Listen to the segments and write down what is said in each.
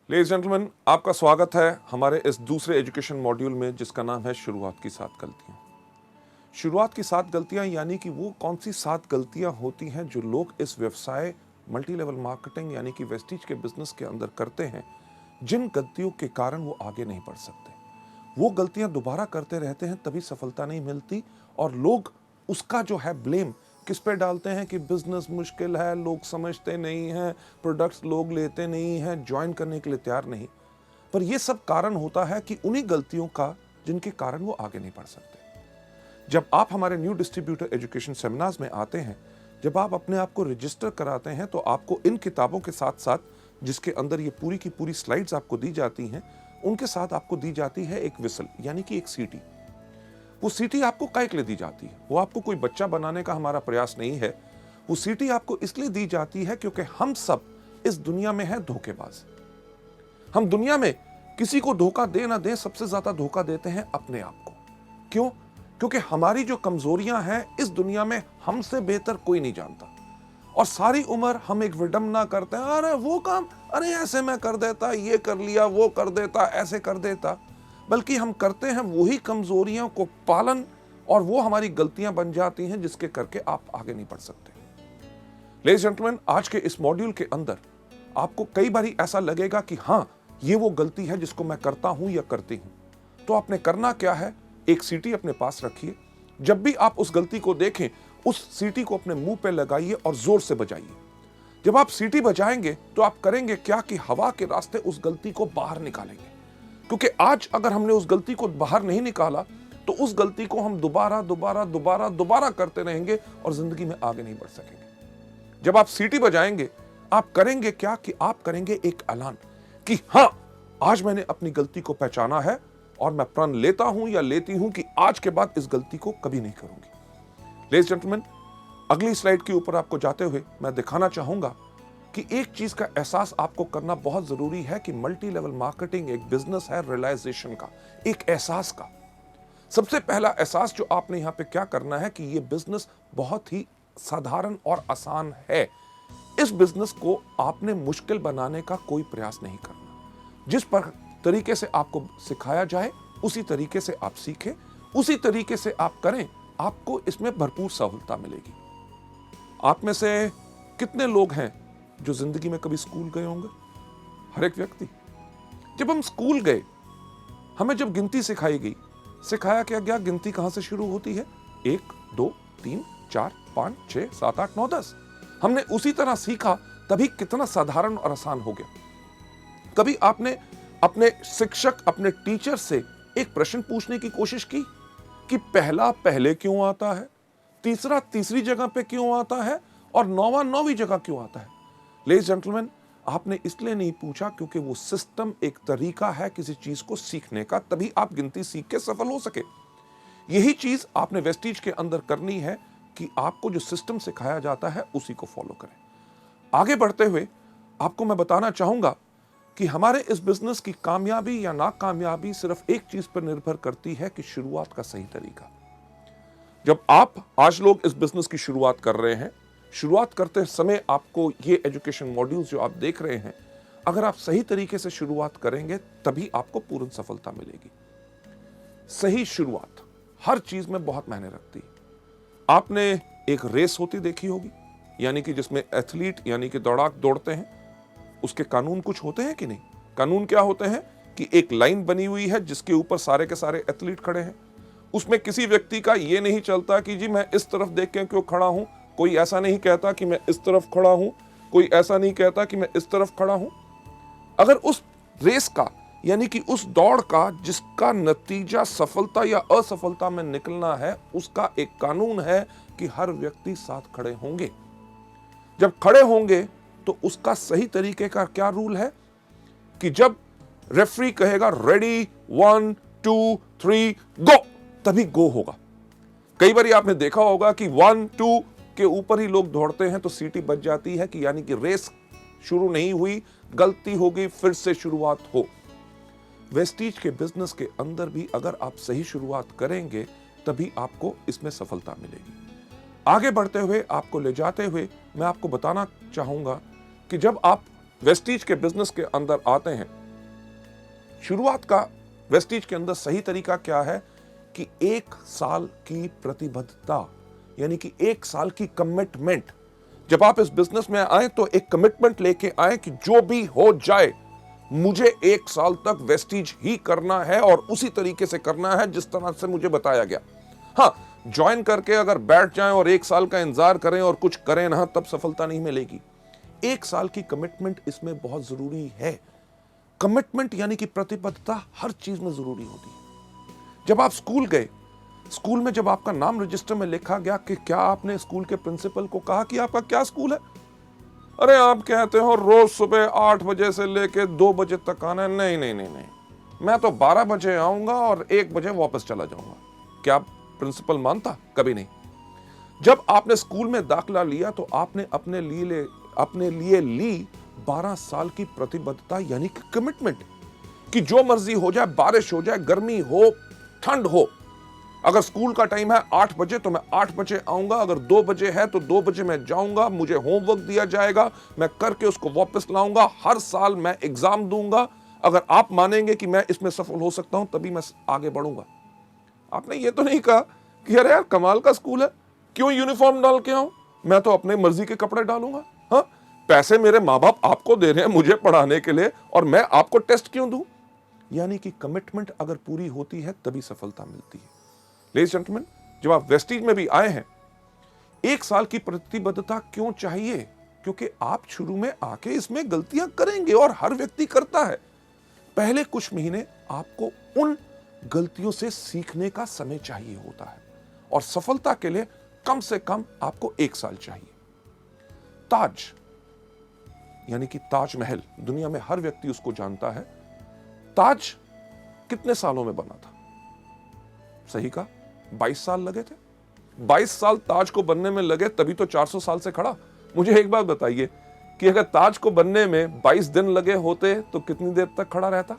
Ladies gentleman, आपका स्वागत है हमारे इस दूसरे एजुकेशन मॉड्यूल में जिसका नाम है शुरुआत की 7 गलतियां। शुरुआत की 7 गलतियां यानी कि वो कौन सी 7 गलतियां होती हैं जो लोग इस व्यवसाय मल्टी लेवल मार्केटिंग यानी कि वेस्टीज के बिजनेस के अंदर करते हैं, जिन गलतियों के कारण वो आगे नहीं बढ़ सकते। वो गलतियां दोबारा करते रहते हैं, तभी सफलता नहीं मिलती और लोग उसका जो है ब्लेम किस पे डालते हैं कि बिजनेस मुश्किल है, लोग समझते नहीं हैं, प्रोडक्ट्स लोग लेते नहीं हैं, ज्वाइन करने के लिए तैयार नहीं। पर यह सब कारण होता है कि उन्हीं गलतियों का जिनके कारण वो आगे नहीं बढ़ सकते। जब आप हमारे न्यू डिस्ट्रीब्यूटर एजुकेशन सेमिनार्स में आते हैं, जब आप अपने आप को रजिस्टर कराते हैं, तो आपको इन किताबों के साथ साथ जिसके अंदर ये पूरी की पूरी स्लाइड्स आपको दी जाती हैं, उनके साथ आपको दी जाती है एक विसल यानी कि एक सीटी। वो सीटी आपको काहे के लिए दी जाती है? वो आपको कोई बच्चा बनाने का हमारा प्रयास नहीं है। वो सीटी आपको इसलिए दी जाती है क्योंकि हम सब इस दुनिया में है धोखेबाज। हम दुनिया में किसी को धोखा दे ना दे, सबसे ज्यादा धोखा देते हैं अपने आप को। क्यों? क्योंकि हमारी जो कमजोरियां हैं इस दुनिया में हमसे बेहतर कोई नहीं जानता और सारी उम्र हम एक विडंबना करते हैं, अरे वो काम, अरे ऐसे मैं कर देता, ये कर लिया, वो कर देता, ऐसे कर देता। बल्कि हम करते हैं वही कमजोरियों को पालन और वो हमारी गलतियां बन जाती हैं जिसके करके आप आगे नहीं बढ़ सकते। लेडीज जेंटलमैन, आज के इस मॉड्यूल के अंदर आपको कई बार ऐसा लगेगा कि हाँ, ये वो गलती है जिसको मैं करता हूं या करती हूं। तो आपने करना क्या है, एक सीटी अपने पास रखिए। जब भी आप उस गलती को देखें, उस सीटी को अपने मुंह पे लगाइए और जोर से बजाइए। जब आप सीटी बजाएंगे तो आप करेंगे क्या कि हवा के रास्ते उस गलती को बाहर निकालेंगे। क्योंकि आज अगर हमने उस गलती को बाहर नहीं निकाला तो उस गलती को हम दोबारा करते रहेंगे और जिंदगी में आगे नहीं बढ़ सकेंगे। जब आप सीटी बजाएंगे, आप करेंगे क्या कि आप करेंगे एक ऐलान कि हाँ, आज मैंने अपनी गलती को पहचाना है और मैं प्रण लेता हूं या लेती हूं कि आज के बाद इस गलती को कभी नहीं करूंगी। लेडीज जेंटलमैन, अगली स्लाइड के ऊपर आपको जाते हुए मैं दिखाना चाहूंगा कि एक चीज का एहसास आपको करना बहुत जरूरी है कि मल्टी लेवल मार्केटिंग एक बिजनेस है रियलाइजेशन का, एक एहसास का। सबसे पहला एहसास जो आपने यहां पे क्या करना है कि ये बिजनेस बहुत ही साधारण और आसान है। इस बिजनेस को आपने मुश्किल बनाने का कोई प्रयास नहीं करना। जिस पर तरीके से आपको सिखाया जाए उसी तरीके से आप सीखें, उसी तरीके से आप करें, आपको इसमें भरपूर सहूलता मिलेगी। आप में से कितने लोग हैं जो जिंदगी में कभी स्कूल गए होंगे? हर एक व्यक्ति। जब हम स्कूल गए, हमें जब गिनती सिखाई गई, सिखाया क्या गया गिनती कहां से शुरू होती है? 1 2 3 4 5 6 7 8 9 10। हमने उसी तरह सीखा, तभी कितना साधारण और आसान हो गया। कभी आपने अपने शिक्षक, अपने टीचर से एक प्रश्न पूछने की कोशिश की कि पहला पहले क्यों आता है, तीसरा तीसरी जगह पे क्यों आता है और नौवां नौवीं जगह क्यों आता है? लेडीज जेंटलमैन, आपने इसलिए नहीं पूछा क्योंकि वो सिस्टम एक तरीका है किसी चीज को सीखने का, तभी आप गिनती सीख के सफल हो सके। यही चीज आपने वेस्टीज के अंदर करनी है कि आपको जो सिस्टम सिखाया जाता है उसी को फॉलो करें। आगे बढ़ते हुए आपको मैं बताना चाहूंगा कि हमारे इस बिजनेस की कामयाबी या नाकामयाबी सिर्फ एक चीज पर निर्भर करती है कि शुरुआत का सही तरीका। जब आप आज लोग इस बिजनेस की शुरुआत कर रहे हैं, शुरुआत करते समय आपको ये एजुकेशन मॉड्यूल्स जो आप देख रहे हैं, अगर आप सही तरीके से शुरुआत करेंगे तभी आपको पूर्ण सफलता मिलेगी। सही शुरुआत हर चीज में बहुत मायने रखती है। आपने एक रेस होती देखी होगी, यानी कि जिसमें एथलीट यानी कि दौड़ाक दौड़ते हैं, उसके कानून कुछ होते हैं कि नहीं? कानून क्या होते हैं कि एक लाइन बनी हुई है जिसके ऊपर सारे के सारे एथलीट खड़े हैं। उसमें किसी व्यक्ति का ये नहीं चलता कि जी मैं इस तरफ देख के क्यों खड़ा हूं, कोई ऐसा नहीं कहता कि मैं इस तरफ खड़ा हूं, कोई ऐसा नहीं कहता कि मैं इस तरफ खड़ा हूं। अगर उस रेस का यानी कि उस दौड़ का जिसका नतीजा सफलता या असफलता में निकलना है, उसका एक कानून है कि हर व्यक्ति साथ खड़े होंगे। जब खड़े होंगे तो उसका सही तरीके का क्या रूल है कि जब रेफरी कहेगा रेडी 1 2 3 गो, तभी गो होगा। कई बार आपने देखा होगा कि 1 2 के ऊपर ही लोग दौड़ते हैं तो सीटी बज जाती है कि यानी कि रेस शुरू नहीं हुई, गलती हो गई, फिर से शुरुआत हो। वेस्टीज के बिजनेस के अंदर भी अगर आप सही शुरुआत करेंगे तभी आपको इसमें सफलता मिलेगी। आगे बढ़ते हुए आपको ले जाते हुए मैं आपको बताना चाहूंगा कि जब आप वेस्टीज के बिजनेस के अंदर आते हैं, शुरुआत का वेस्टीज के अंदर सही तरीका क्या है कि 1 साल की प्रतिबद्धता, यानी कि 1 साल की कमिटमेंट। जब आप इस बिजनेस में आए तो एक कमिटमेंट लेके आए कि जो भी हो जाए मुझे 1 साल तक वेस्टीज ही करना है और उसी तरीके से करना है जिस तरह से मुझे बताया गया। हाँ, ज्वाइन करके अगर बैठ जाएं और 1 साल का इंतजार करें और कुछ करें ना, तब सफलता नहीं मिलेगी। 1 साल की कमिटमेंट इसमें बहुत जरूरी है। कमिटमेंट यानी कि प्रतिबद्धता हर चीज में जरूरी होती है। जब आप स्कूल गए, स्कूल में जब आपका नाम रजिस्टर में लिखा गया कि क्या आपने स्कूल के प्रिंसिपल को कहा कि आपका क्या स्कूल है? अरे आप कहते हो रोज सुबह 8 बजे से लेके 2 बजे तक आना है। नहीं नहीं नहीं नहीं, मैं तो 12 बजे आऊंगा और 1 बजे वापस चला जाऊंगा। क्या प्रिंसिपल मानता? कभी नहीं। जब आपने स्कूल में दाखिला लिया तो आपने अपने लिए ली 12 साल की प्रतिबद्धता, यानी कि कमिटमेंट, कि जो मर्जी हो जाए, बारिश हो जाए, गर्मी हो, ठंड हो, अगर स्कूल का टाइम है 8 बजे तो मैं 8 बजे आऊंगा, अगर 2 बजे है तो 2 बजे मैं जाऊंगा, मुझे होमवर्क दिया जाएगा, मैं करके उसको वापस लाऊंगा, हर साल मैं एग्जाम दूंगा। अगर आप मानेंगे कि मैं इसमें सफल हो सकता हूं तभी मैं आगे बढ़ूंगा। आपने ये तो नहीं कहा कि अरे यार कमाल का स्कूल है, क्यों यूनिफॉर्म डाल के आऊं, मैं तो अपने मर्जी के कपड़े डालूंगा। हाँ, पैसे मेरे माँ बाप आपको दे रहे हैं मुझे पढ़ाने के लिए और मैं आपको टेस्ट क्यों दूं? यानी कि कमिटमेंट अगर पूरी होती है तभी सफलता मिलती है। लेडीज जेंटलमैन, जब आप वेस्टीज में भी आए हैं, 1 साल की प्रतिबद्धता क्यों चाहिए? क्योंकि आप शुरू में आके इसमें गलतियां करेंगे और हर व्यक्ति करता है। पहले कुछ महीने आपको उन गलतियों से सीखने का समय चाहिए होता है और सफलता के लिए कम से कम आपको 1 साल चाहिए। ताज, यानी कि ताजमहल, दुनिया में हर व्यक्ति उसको जानता है। ताज कितने सालों में बना था? सही कहा, 22 साल लगे थे। 22 साल ताज को बनने में लगे, तभी तो 400 साल से खड़ा। मुझे एक बात बताइए कि अगर ताज को बनने में 22 दिन लगे होते तो कितनी देर तक खड़ा रहता?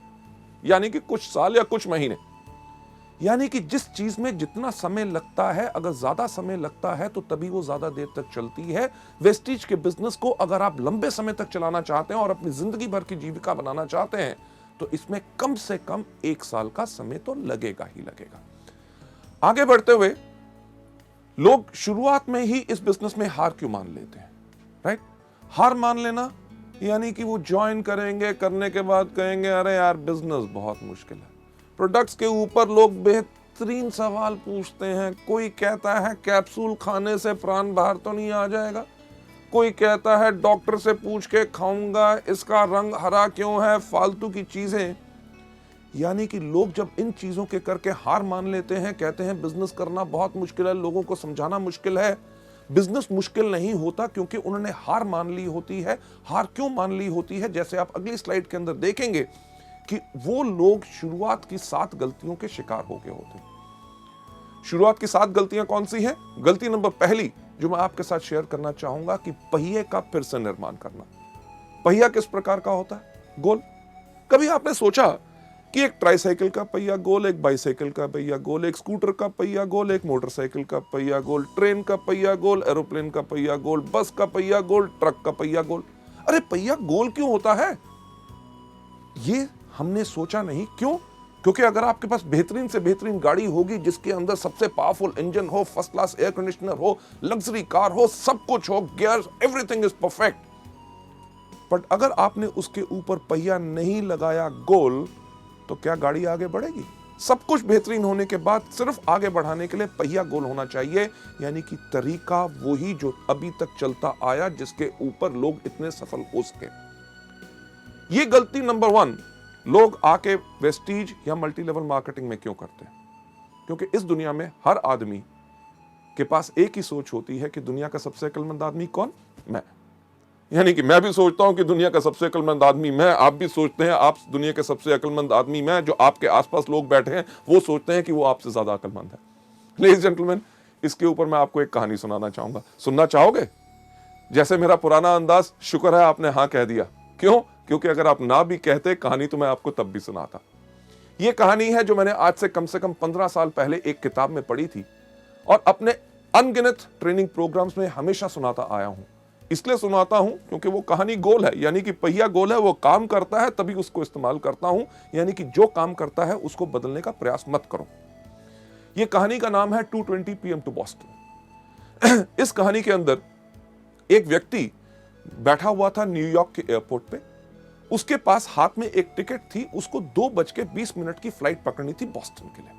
यानी कि कुछ साल या कुछ महीने। यानी कि जिस चीज में जितना समय लगता है, अगर ज्यादा समय लगता है तो तभी वो ज्यादा देर तक चलती है। वेस्टीज के बिजनेस को अगर आप लंबे समय तक चलाना चाहते हैं और अपनी जिंदगी भर की जीविका बनाना चाहते हैं तो इसमें कम से कम 1 साल का समय तो लगेगा ही लगेगा। आगे बढ़ते हुए लोग शुरुआत में ही इस बिजनेस में हार क्यों मान लेते हैं? राइट, हार मान लेना यानी कि वो ज्वाइन करेंगे, करने के बाद कहेंगे अरे यार बिजनेस बहुत मुश्किल है। प्रोडक्ट्स के ऊपर लोग बेहतरीन सवाल पूछते हैं। कोई कहता है कैप्सूल खाने से प्राण बाहर तो नहीं आ जाएगा, कोई कहता है डॉक्टर से पूछ के खाऊंगा, इसका रंग हरा क्यों है, फालतू की चीजें। यानी कि लोग जब इन चीजों के करके हार मान लेते हैं, कहते हैं बिजनेस करना बहुत मुश्किल है, लोगों को समझाना मुश्किल है। बिजनेस मुश्किल नहीं होता क्योंकि उन्होंने हार मान ली होती है। हार क्यों मान ली होती है? जैसे आप अगली स्लाइड के अंदर देखेंगे कि वो लोग शुरुआत की 7 गलतियों के शिकार हो गए होते हैं। शुरुआत की 7 गलतियां कौन सी हैं? गलती नंबर पहली जो मैं आपके साथ शेयर करना चाहूंगा कि पहिए का फिर से निर्माण करना। पहिया किस प्रकार का होता है? गोल। कभी आपने सोचा कि एक ट्राइसाइकिल का पहिया गोल, एक बाइसाइकिल का पहिया गोल, एक स्कूटर का पहिया गोल, एक मोटरसाइकिल का पहिया गोल, ट्रेन का पहिया गोल, एरोप्लेन का पहिया गोल, बस का पहिया गोल, ट्रक का पहिया गोल। अरे पहिया गोल क्यों होता है? ये हमने सोचा नहीं। क्यों? क्योंकि अगर आपके पास बेहतरीन से बेहतरीन गाड़ी होगी जिसके अंदर सबसे पावरफुल इंजन हो, फर्स्ट क्लास एयर कंडीशनर हो, लग्जरी कार हो, सब कुछ हो, gear, everything is perfect, but अगर आपने उसके ऊपर पहिया नहीं लगाया गोल तो क्या गाड़ी आगे बढ़ेगी? सब कुछ बेहतरीन होने के बाद सिर्फ आगे बढ़ाने के लिए पहिया गोल होना चाहिए। यानी कि तरीका वही जो अभी तक चलता आया, जिसके ऊपर लोग इतने सफल हो सके। ये गलती नंबर 1 लोग आके वेस्टीज या मल्टी लेवल मार्केटिंग में क्यों करते हैं? क्योंकि इस दुनिया में हर आदमी के पास एक ही सोच होती है कि दुनिया का सबसे अक्लमंद आदमी कौन? मैं। यानी कि मैं भी सोचता हूं कि दुनिया का सबसे अक्लमंद आदमी मैं, आप भी सोचते हैं आप दुनिया के सबसे अक्लमंद आदमी मैं। जो आपके आसपास लोग बैठे हैं वो सोचते हैं कि वो आपसे ज्यादा अक्लमंद है। लेडीज जेंटलमैन, इसके ऊपर मैं आपको एक कहानी सुनाना चाहूंगा। सुनना चाहोगे? जैसे मेरा पुराना अंदाज, शुक्र है आपने हाँ कह दिया। क्यों? क्योंकि अगर आप ना भी कहते कहानी तो मैं आपको तब भी सुनाता। यह कहानी है जो मैंने आज से कम 15 साल पहले एक किताब में पढ़ी थी और अपने अनगिनत ट्रेनिंग प्रोग्राम्स में हमेशा सुनाता आया हूं। इसलिए सुनाता हूं क्योंकि वो कहानी गोल है, यानी कि पहिया गोल है, वो काम करता है तभी उसको इस्तेमाल करता हूं, यानी कि जो काम करता है उसको बदलने का प्रयास मत करो। ये कहानी का नाम है 2:20 PM टू बॉस्टन। इस कहानी के अंदर एक व्यक्ति बैठा हुआ था न्यूयॉर्क के एयरपोर्ट पे, उसके पास हाथ में एक टिकट थी, उसको 2:20 की फ्लाइट पकड़नी थी बॉस्टन के लिए।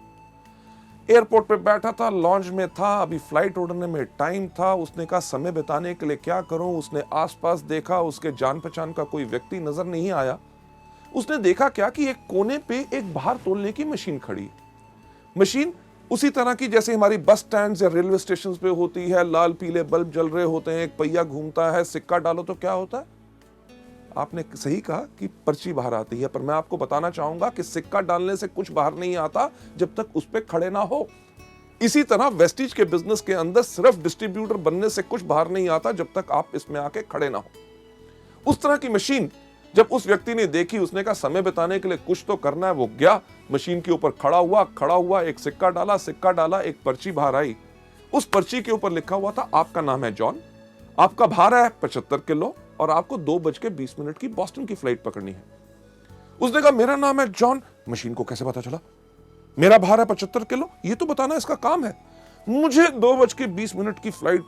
एयरपोर्ट पे बैठा था, लॉन्च में था, अभी फ्लाइट उड़ने में टाइम था। उसने कहा समय बिताने के लिए क्या करूं। उसने आसपास देखा, उसके जान पहचान का कोई व्यक्ति नजर नहीं आया। उसने देखा क्या कि एक कोने पे एक बाहर तोलने की मशीन खड़ी है। मशीन उसी तरह की जैसे हमारी बस स्टैंड या रेलवे स्टेशन पे होती है, लाल पीले बल्ब जल रहे होते हैं, एक पहिया घूमता है, सिक्का डालो तो क्या होता है। आपने सही कहा कि पर्ची बाहर आती है, पर मैं आपको बताना चाहूंगा कि सिक्का डालने से कुछ बाहर नहीं आता जब तक उस पे खड़े ना हो। इसी तरह वेस्टीज के बिजनेस के अंदर सिर्फ डिस्ट्रीब्यूटर बनने से कुछ बाहर नहीं आता जब तक आप इसमें आके खड़े ना हो। उस तरह की मशीन जब उस व्यक्ति ने देखी, उसने कहा समय बिताने के लिए कुछ तो करना है। वो गया मशीन के ऊपर, खड़ा हुआ एक सिक्का डाला, एक पर्ची बाहर आई। उस पर्ची के ऊपर लिखा हुआ था आपका नाम है जॉन, आपका भार है 75 किलो और आपको 2:20 की बॉस्टन की फ्लाइट पकड़नी है। उसने कहा मेरा नाम है जॉन। मशीन को कैसे पता चला मेरा भार है 75 किलो? ये तो बताना इसका काम है। मुझे 2:20 की फ्लाइट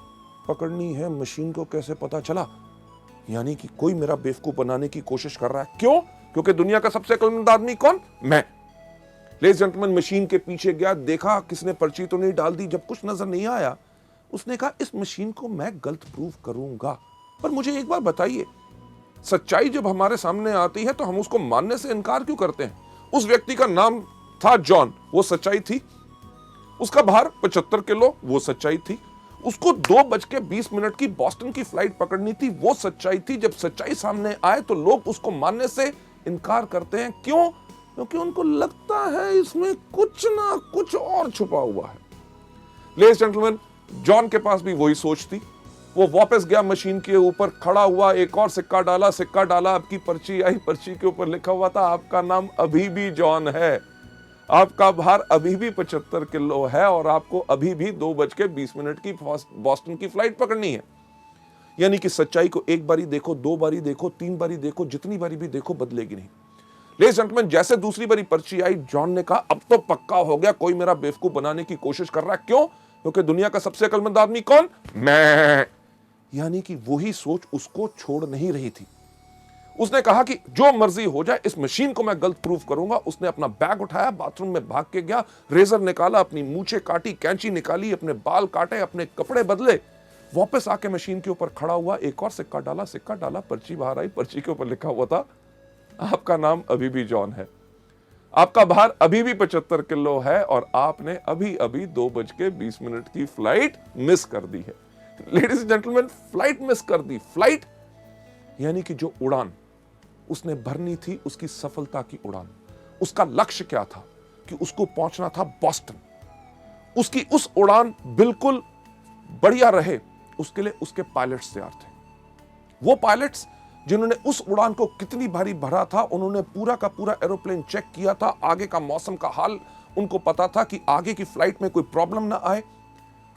पकड़नी है, मशीन को कैसे पता चला? यानी कि कोई मेरा बेवकूफ बनाने की कोशिश कर रहा है। क्यों? क्योंकि दुनिया का सबसे अक्लमंद आदमी कौन? मैं। लेडीज जेंटलमैन, मशीन के पीछे गया, देखा किसने पर्ची तो नहीं डाल दी। जब कुछ नजर नहीं आया, उसने कहा इस मशीन को मैं गलत प्रूव करूंगा। पर मुझे एक बार बताइए, सच्चाई जब हमारे सामने आती है तो हम उसको मानने से इनकार क्यों करते हैं? उस व्यक्ति का नाम था जॉन, वो सच्चाई थी। उसका भार 75 किलो, वो सच्चाई थी। उसको 2:20 की बॉस्टन की फ्लाइट पकड़नी थी, वो सच्चाई थी। जब सच्चाई सामने आए तो लोग उसको मानने से इनकार करते हैं। क्यों? क्योंकि उनको लगता है इसमें कुछ ना कुछ और छुपा हुआ है। लेडीज जेंटलमैन, जॉन के पास भी वही सोच थी। वो वापस गया मशीन के ऊपर, खड़ा हुआ, एक और सिक्का डाला, आपकी पर्ची आई। पर्ची के ऊपर लिखा हुआ था आपका नाम अभी भी जॉन है, आपका भार अभी भी 75 किलो है और आपको अभी भी 2:20 की बॉस्टन की फ्लाइट पकड़नी है। यानी कि सच्चाई को एक बारी देखो, 2 बारी देखो, 3 बारी देखो, जितनी बारी भी देखो बदलेगी नहीं। लेडीज जेंटलमैन, जैसे दूसरी बारी पर्ची आई, जॉन ने कहा अब तो पक्का हो गया, कोई मेरा बेवकूफ बनाने की कोशिश कर रहा है। क्यों? क्योंकि दुनिया का सबसे अक्लमंद आदमी कौन? मैं। यानी कि वही सोच उसको छोड़ नहीं रही थी। उसने कहा कि जो मर्जी हो जाए, इस मशीन को मैं गलत प्रूफ करूंगा। उसने अपना बैग उठाया, बाथरूम में भाग के गया, रेजर निकाला, अपनी मूछें काटी, कैंची निकाली, अपने बाल काटे, अपने कपड़े बदले, वापस आके मशीन के ऊपर खड़ा हुआ, एक और सिक्का डाला, पर्ची बाहर आई। पर्ची के ऊपर लिखा हुआ था आपका नाम अभी भी जॉन है, आपका भार अभी भी 75 किलो है और आपने अभी अभी 2:20 की फ्लाइट मिस कर दी है। Ladies and gentleman, flight miss कर दी। फ्लाइट यानी कि जो उड़ान उसने भरनी थी, उसकी सफलता की उड़ान, उसका लक्ष्य क्या था कि उसको पहुंचना था बॉस्टन। उसकी उस उड़ान बिल्कुल बढ़िया रहे, उसके लिए उसके पायलट्स तैयार थे। वो पायलट्स जिन्होंने उस उड़ान को कितनी भारी भरा था, उन्होंने पूरा का पूरा एरोप्लेन चेक किया था, आगे का मौसम का हाल उनको पता था कि आगे की फ्लाइट में कोई प्रॉब्लम ना आए,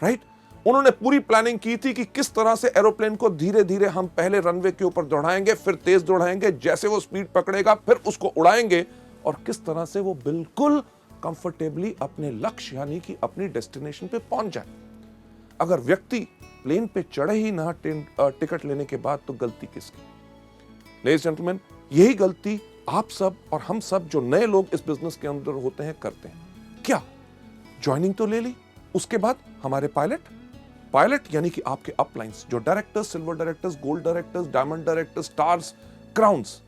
राइट। उन्होंने पूरी प्लानिंग की थी कि किस तरह से एरोप्लेन को धीरे धीरे हम पहले रनवे के ऊपर दौड़ाएंगे, फिर तेज दौड़ाएंगे, जैसे वो स्पीड पकड़ेगा फिर उसको उड़ाएंगे और किस तरह से वो बिल्कुल कंफर्टेबली अपने लक्ष्य यानी कि अपनी डेस्टिनेशन पे पहुंच जाए। अगर व्यक्ति प्लेन पे चढ़े ही ना टिकट लेने के बाद, तो गलती किसकी? लेडीज जेंटलमैन, यही गलती आप सब और हम सब जो नए लोग इस बिजनेस के अंदर होते हैं करते हैं। क्या? ज्वाइनिंग तो ले ली, उसके बाद हमारे पायलट यानी कि आपके अपलाइंस, जो directors, silver directors, gold directors, diamond directors, stars, crowns,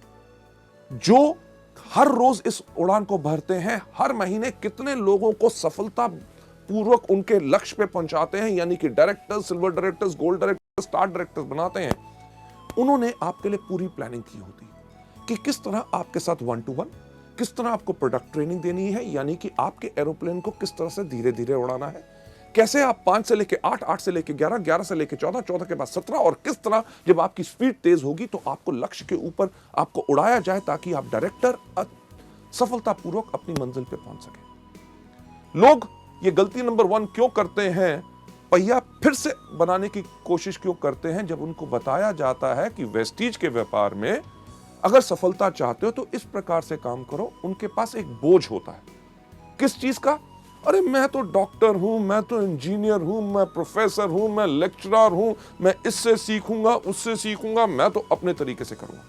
जो हर रोज इस उड़ान को भरते हैं, हर महीने कितने लोगों को सफलता पूर्वक उनके लक्ष्य पे पहुंचाते हैं, यानी कि directors, silver directors, gold directors, star directors बनाते हैं। उन्होंने आपके लिए पूरी प्लानिंग की होती है कि किस तरह आपके साथ 1 to 1, किस तरह आपको प्रोडक्ट ट्रेनिंग देनी है, यानी कि आपके एरोप्लेन को किस तरह से धीरे धीरे उड़ाना है, कैसे आप 5 से लेके 8, 8 से लेके 11, 11 से लेके 14, 14 के बाद 17, और किस तरह जब आपकी स्पीड तेज होगी तो आपको लक्ष्य के ऊपर आपको उड़ाया जाए ताकि आप डायरेक्टर सफलतापूर्वक अपनी मंजिल पे पहुंच सके। लोग ये गलती नंबर 1 क्यों करते हैं पहिया फिर से बनाने की कोशिश क्यों करते हैं जब उनको बताया जाता है कि वेस्टीज के व्यापार में अगर सफलता चाहते हो तो इस प्रकार से काम करो। उनके पास एक बोझ होता है, किस चीज का? अरे मैं तो डॉक्टर हूं, मैं तो इंजीनियर हूं, मैं प्रोफेसर हूं, मैं लेक्चरर हूं, मैं इससे सीखूंगा, उससे सीखूंगा, मैं तो अपने तरीके से करूंगा।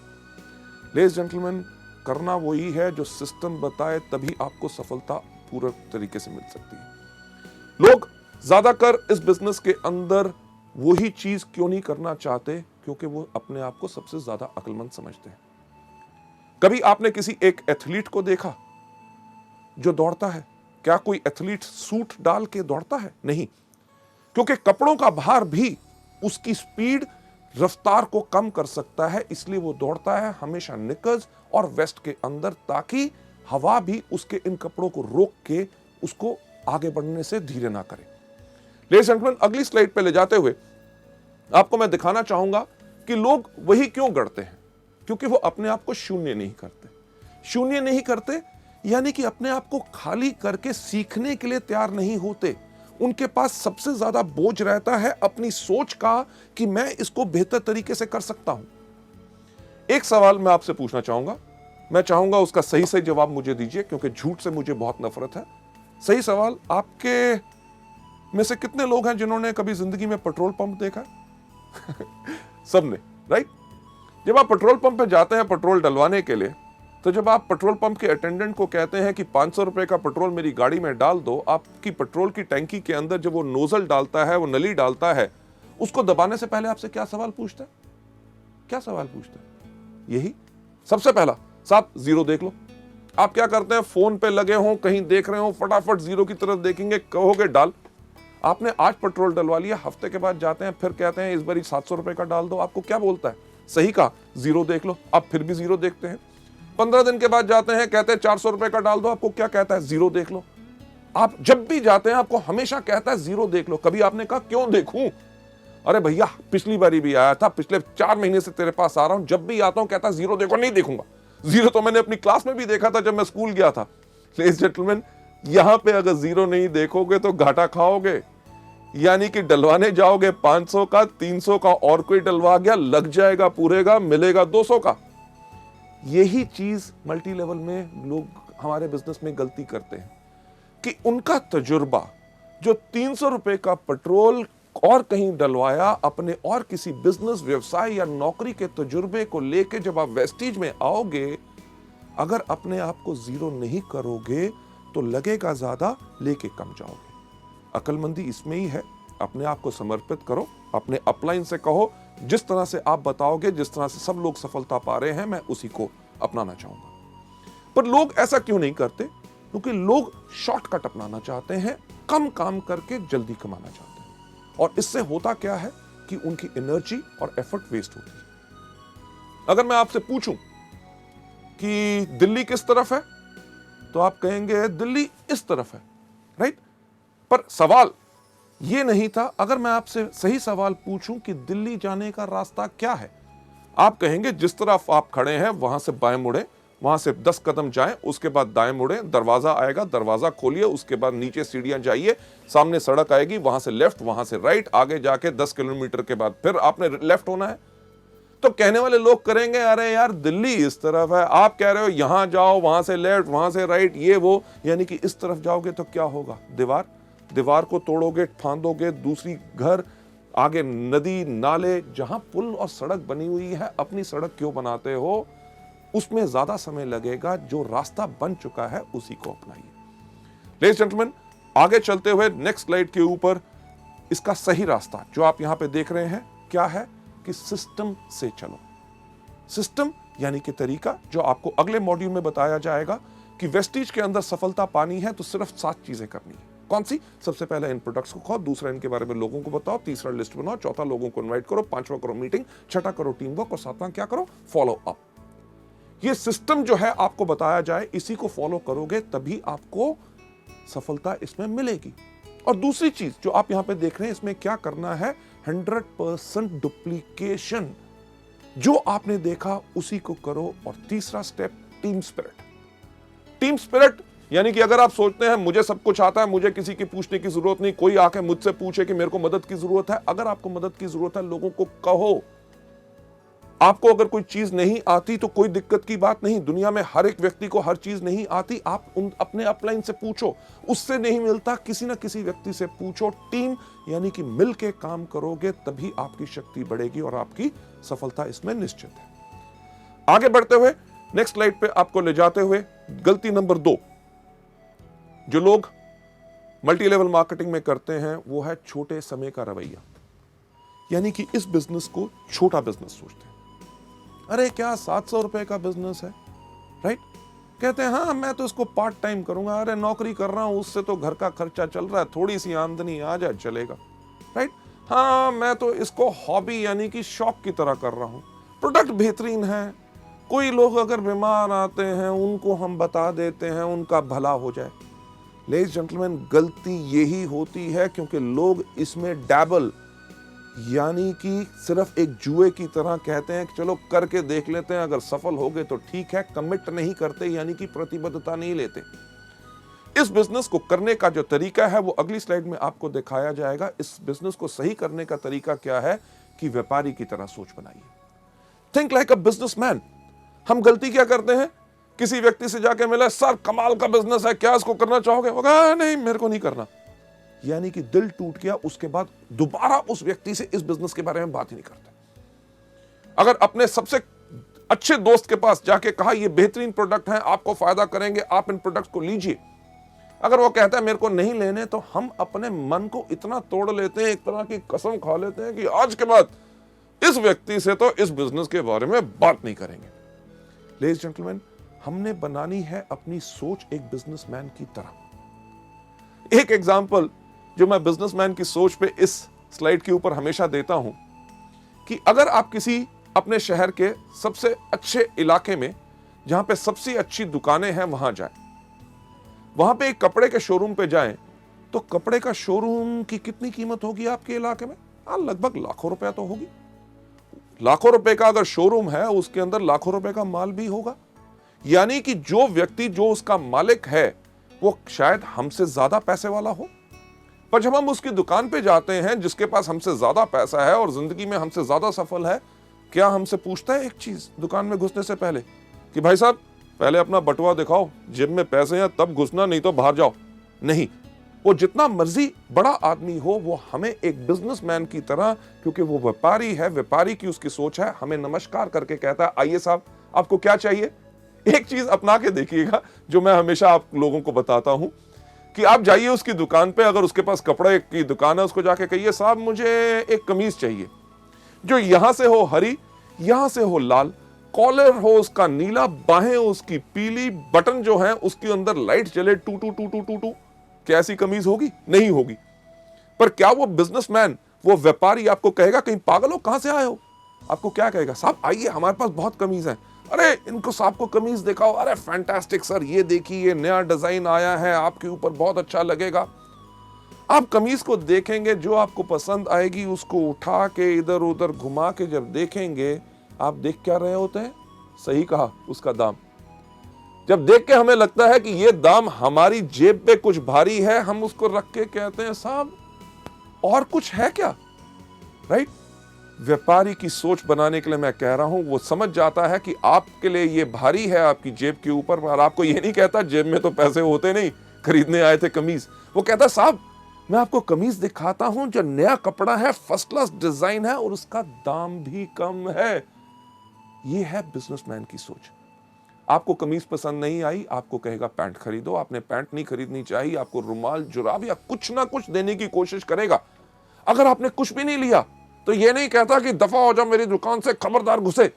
लेडीज जेंटलमैन, करना वही है जो सिस्टम बताए, तभी आपको सफलता पूरा तरीके से मिल सकती है। लोग ज्यादातर इस बिजनेस के अंदर वही चीज क्यों नहीं करना चाहते? क्योंकि वो अपने आप को सबसे ज्यादा अक्लमंद समझते हैं। कभी आपने किसी एक एथलीट को देखा जो दौड़ता है? क्या कोई एथलीट सूट डाल के दौड़ता है? नहीं, क्योंकि कपड़ों का भार भी उसकी स्पीड, रफ्तार को कम कर सकता है, इसलिए वो दौड़ता है हमेशा निकर्स और वेस्ट के अंदर, ताकि हवा भी उसके इन कपड़ों को रोक के उसको आगे बढ़ने से धीरे ना करे। लेडीज एंड जेंटलमैन, अगली स्लाइड पे ले जाते हुए आपको मैं दिखाना चाहूंगा कि लोग वही क्यों करते हैं, क्योंकि वो अपने आप को शून्य नहीं करते। शून्य नहीं करते यानी कि अपने आप को खाली करके सीखने के लिए तैयार नहीं होते। उनके पास सबसे ज्यादा बोझ रहता है अपनी सोच का कि मैं इसको बेहतर तरीके से कर सकता हूं। एक सवाल मैं आपसे पूछना चाहूंगा, मैं चाहूंगा उसका सही सही जवाब मुझे दीजिए, क्योंकि झूठ से मुझे बहुत नफरत है। सही सवाल, आपके में से कितने लोग हैं जिन्होंने कभी जिंदगी में पेट्रोल पंप देखा? सबने, राइट? जब आप पेट्रोल पंप पे जाते हैं पेट्रोल डलवाने के लिए, तो जब आप पेट्रोल पंप के अटेंडेंट को कहते हैं कि 500 रुपए का पेट्रोल मेरी गाड़ी में डाल दो, आपकी पेट्रोल की टैंकी के अंदर जब वो नोजल डालता है, वो नली डालता है, उसको दबाने से पहले आपसे क्या सवाल पूछता है? क्या सवाल पूछता है? यही सबसे पहला, साहब जीरो देख लो। आप क्या करते हैं? फोन पे लगे हो, कहीं देख रहे हो, फटाफट जीरो की तरफ देखेंगे, कहोगे डाल। आपने आज पेट्रोल डलवा लिया, हफ्ते के बाद जाते हैं, फिर कहते हैं इस बार 700 रुपए का डाल दो। आपको क्या बोलता है? सही कहा, जीरो देख लो। आप फिर भी जीरो देखते हैं। 15 दिन के बाद जाते हैं, कहते हैं 400 रुपए का डाल दो। आपको क्या कहता है? जीरो देख लो। आप जब भी जाते हैं आपको हमेशा कहता है जीरो देख लो। कभी आपने कहा क्यों देखूं? अरे भैया पिछली बारी भी आया था, पिछले 4 महीने से तेरे पास आ रहा हूं, जब भी आता हूं कहता है जीरो देखो। नहीं देखूंगा। जीरो तो मैंने अपनी क्लास में भी देखा था जब मैं स्कूल गया था। लेडीज जेंटलमैन, यहां पे अगर जीरो नहीं देखोगे तो घाटा खाओगे। यानी कि डलवाने जाओगे 500 का, 300 का, और कोई डलवा गया, लग जाएगा पूरे का, मिलेगा 200 का। यही चीज मल्टी लेवल में लोग हमारे बिजनेस में गलती करते हैं कि उनका तजुर्बा जो 300 रुपए का पेट्रोल और कहीं डलवाया, अपने और किसी बिजनेस, व्यवसाय या नौकरी के तजुर्बे को लेके जब आप वेस्टीज में आओगे, अगर अपने आप को जीरो नहीं करोगे तो लगेगा ज्यादा, लेके कम जाओगे। अक्लमंदी इसमें ही है। अपने आप को समर्पित करो, अपने अपलाइन से कहो जिस तरह से आप बताओगे, जिस तरह से सब लोग सफलता पा रहे हैं, मैं उसी को अपनाना चाहूंगा। पर लोग ऐसा क्यों नहीं करते? क्योंकि लोग शॉर्टकट अपनाना चाहते हैं, कम काम करके जल्दी कमाना चाहते हैं। और इससे होता क्या है कि उनकी एनर्जी और एफर्ट वेस्ट होती है। अगर मैं आपसे पूछूं कि दिल्ली किस तरफ है, तो आप कहेंगे दिल्ली इस तरफ है, राइट? पर सवाल ये नहीं था। अगर मैं आपसे सही सवाल पूछूं कि दिल्ली जाने का रास्ता क्या है, आप कहेंगे जिस तरफ आप खड़े हैं वहां से बाएं मुड़े, वहां से 10 कदम जाएं, उसके बाद दाएं मुड़े, दरवाजा आएगा, दरवाजा खोलिए, उसके बाद नीचे सीढ़ियां जाइए, सामने सड़क आएगी, वहां से लेफ्ट, वहां से राइट, आगे जाके 10 किलोमीटर के बाद फिर आपने लेफ्ट होना है। तो कहने वाले लोग करेंगे अरे यार दिल्ली इस तरफ है, आप कह रहे हो यहां जाओ, वहां से लेफ्ट, वहां से राइट, ये वो, यानी कि इस तरफ जाओगे तो क्या होगा? दीवार को तोड़ोगे, फांदोगे, दूसरी घर, आगे नदी, नाले, जहां पुल और सड़क बनी हुई है, अपनी सड़क क्यों बनाते हो? उसमें ज्यादा समय लगेगा। जो रास्ता बन चुका है उसी को अपनाइए। लेडीज जेंटलमैन, आगे चलते हुए नेक्स्ट स्लाइड के ऊपर इसका सही रास्ता जो आप यहां पे देख रहे हैं क्या है कि सिस्टम से चलो। सिस्टम यानी कि तरीका, जो आपको अगले मॉड्यूल में बताया जाएगा कि वेस्टीज के अंदर सफलता पानी है तो सिर्फ 7 चीजें करनी है। कौन सी? सबसे पहले इन प्रोडक्ट्स को खाओ, दूसरा इनके बारे में लोगों को बताओ, तीसरा लिस्ट बनाओ, चौथा लोगों को इनवाइट करो, पांचवा करो मीटिंग, छठा करो टीम वर्क, और सातवां क्या करो? Follow up. ये सिस्टम जो है आपको बताया जाए, इसी को फॉलो करोगे तभी आपको सफलता इसमें मिलेगी। और दूसरी चीज जो आप यहां पे देख रहे हैं, इसमें क्या करना है? 100% डुप्लीकेशन। जो आपने देखा उसी को करो। और तीसरा step, team spirit. Team spirit यानी कि अगर आप सोचते हैं मुझे सब कुछ आता है, मुझे किसी की पूछने की जरूरत नहीं, कोई आके मुझसे पूछे कि मेरे को मदद की जरूरत है, अगर आपको मदद की जरूरत है लोगों को कहो। आपको अगर कोई चीज नहीं आती तो कोई दिक्कत की बात नहीं, दुनिया में हर एक व्यक्ति को हर चीज नहीं आती, आप अपने अपलाइन से पूछो, उससे नहीं मिलता किसी ना किसी व्यक्ति से पूछो। टीम यानी कि मिलके काम करोगे तभी आपकी शक्ति बढ़ेगी और आपकी सफलता इसमें निश्चित है। आगे बढ़ते हुए नेक्स्ट स्लाइड पे आपको ले जाते हुए गलती नंबर 2 जो लोग मल्टी लेवल मार्केटिंग में करते हैं वो है छोटे समय का रवैया। यानी कि इस बिजनेस को छोटा बिजनेस सोचते हैं। अरे क्या 700 रुपए का बिजनेस है, राइट? कहते हैं हाँ मैं तो इसको पार्ट टाइम करूंगा, अरे नौकरी कर रहा हूं उससे तो घर का खर्चा चल रहा है, थोड़ी सी आमदनी आ जाए चलेगा, राइट? हाँ मैं तो इसको हॉबी यानी कि शौक की तरह कर रहा हूं, प्रोडक्ट बेहतरीन है, कोई लोग अगर बीमार आते हैं उनको हम बता देते हैं उनका भला हो जाए। लेडीज जेंटलमैन, गलती यही होती है क्योंकि लोग इसमें डैबल यानी कि सिर्फ एक जुए की तरह कहते हैं कि चलो करके देख लेते हैं, अगर सफल हो गए तो ठीक है, कमिट नहीं करते यानी कि प्रतिबद्धता नहीं लेते। इस बिजनेस को करने का जो तरीका है वो अगली स्लाइड में आपको दिखाया जाएगा। इस बिजनेस को सही करने का तरीका क्या है कि व्यापारी की तरह सोच बनाइए। Think like a businessman. हम गलती क्या करते हैं, किसी व्यक्ति से जाके मिले, सर कमाल का बिजनेस है, क्या इसको करना चाहोगे? वो कहा नहीं मेरे को नहीं करना, यानी कि दिल टूट गया, उसके बाद दोबारा उस व्यक्ति से इस बिजनेस के बारे में बात ही नहीं करते। अगर अपने सबसे अच्छे दोस्त के पास जाके कहा ये बेहतरीन प्रोडक्ट है, आपको फायदा करेंगे, आप इन प्रोडक्ट को लीजिए, अगर वो कहता है मेरे को नहीं लेने, तो हम अपने मन को इतना तोड़ लेते हैं, एक तरह की कसम खा लेते हैं कि आज के बाद इस व्यक्ति से तो इस बिजनेस के बारे में बात नहीं करेंगे। लेडीज जेंटलमैन, हमने बनानी है अपनी सोच एक बिजनेसमैन की तरह। एक एग्जांपल जो मैं बिजनेसमैन की सोच पे इस स्लाइड के ऊपर हमेशा देता हूं कि अगर आप किसी अपने शहर के सबसे अच्छे इलाके में जहां पे सबसे अच्छी दुकानें हैं वहां जाएं, वहां पे एक कपड़े के शोरूम पे जाएं, तो कपड़े का शोरूम की कितनी कीमत होगी आपके इलाके में? लगभग लाखों रुपया तो होगी। लाखों रुपए का अगर शोरूम है उसके अंदर लाखों रुपए का माल भी होगा। यानी कि जो व्यक्ति जो उसका मालिक है वो शायद हमसे ज्यादा पैसे वाला हो, पर जब हम उसकी दुकान पे जाते हैं जिसके पास हमसे ज्यादा पैसा है और जिंदगी में हमसे ज्यादा सफल है, क्या हमसे पूछता है एक चीज दुकान में घुसने से पहले कि भाई साहब पहले अपना बटुआ दिखाओ, जेब में पैसे हैं तब घुसना, नहीं तो बाहर जाओ? नहीं, वो जितना मर्जी बड़ा आदमी हो वो हमें एक बिजनेसमैन की तरह, क्योंकि वो व्यापारी है, व्यापारी की उसकी सोच है, हमें नमस्कार करके कहता है आइए साहब आपको क्या चाहिए। एक चीज अपना के देखिएगा जो मैं हमेशा आप लोगों को बताता हूं कि आप जाइए उसकी दुकान पे, अगर उसके पास कपड़े की दुकान है उसको जाके कहिए साहब मुझे एक कमीज चाहिए जो यहां से हो हरी, यहां से हो लाल, कॉलर हो उसका नीला, बाहें उसकी पीली, बटन जो है उसके अंदर लाइट जले टू टू टू टू टू टू। क्या ऐसी कमीज होगी? नहीं होगी। पर क्या वो बिजनेसमैन, वो व्यापारी आपको कहेगा कहीं पागल हो, कहां से आए हो? आपको क्या कहेगा? साहब आइए हमारे पास बहुत कमीज है, अरे इनको साहब को कमीज दिखाओ, अरे फैंटास्टिक सर ये देखिए ये नया डिजाइन आया है आपके ऊपर बहुत अच्छा लगेगा। आप कमीज को देखेंगे, जो आपको पसंद आएगी उसको उठा के इधर उधर घुमा के जब देखेंगे, आप देख क्या रहे होते हैं? सही कहा, उसका दाम। जब देख के हमें लगता है कि ये दाम हमारी जेब पे कुछ भारी है, हम उसको रख के कहते हैं साहब और कुछ है क्या, राइट? व्यापारी की सोच बनाने के लिए मैं कह रहा हूं, वो समझ जाता है कि आपके लिए ये भारी है आपकी जेब के ऊपर, और आपको ये नहीं कहता जेब में तो पैसे होते नहीं, खरीदने आए थे कमीज। वो कहता साहब मैं आपको कमीज दिखाता हूं जो नया कपड़ा है, फर्स्ट क्लास डिजाइन है और उसका दाम भी कम है। ये है बिजनेसमैन की सोच। आपको कमीज पसंद नहीं आई, आपको कहेगा पैंट खरीदो, आपने पैंट नहीं खरीदनी चाहिए, आपको रुमाल जुराब या कुछ ना कुछ देने की कोशिश करेगा। अगर आपने कुछ भी नहीं लिया तो ये नहीं कहता कि दफा हो जाओ मेरी दुकान से, खबरदार घुसे।